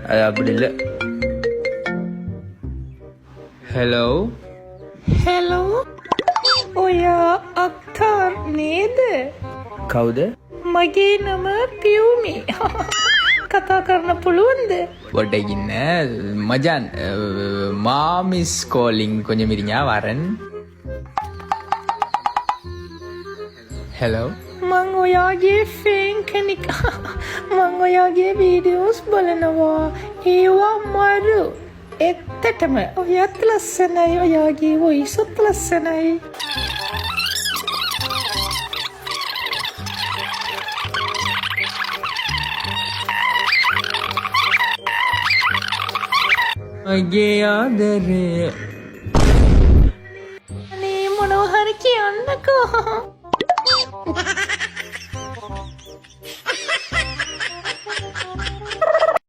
அது அப்படி இல்லை. ஹலோ හෙලෝ ඔයා අක්තාර් නේද? කවුද? මගේ නම පියුමි. කතා කරන්න පුළුවන්ද? ஒட்டைக்கின்ன மஜான் மாம் இஸ் காலிங் கொஞ்சம் இருங்க வரேன். ஹலோ මං ඔයාගේ ෆේන් කෙනෙක්. මං ඔයාගේ වීඩියෝස් බලනවා. ඒවා මරු. එත්තටම ඔයත් ලස්සනයි. ඔයාගේ වොයිසුත් ලස්සනයි. මගේ ආදරය අනේ මොනවා හරි කියන්නකෝ.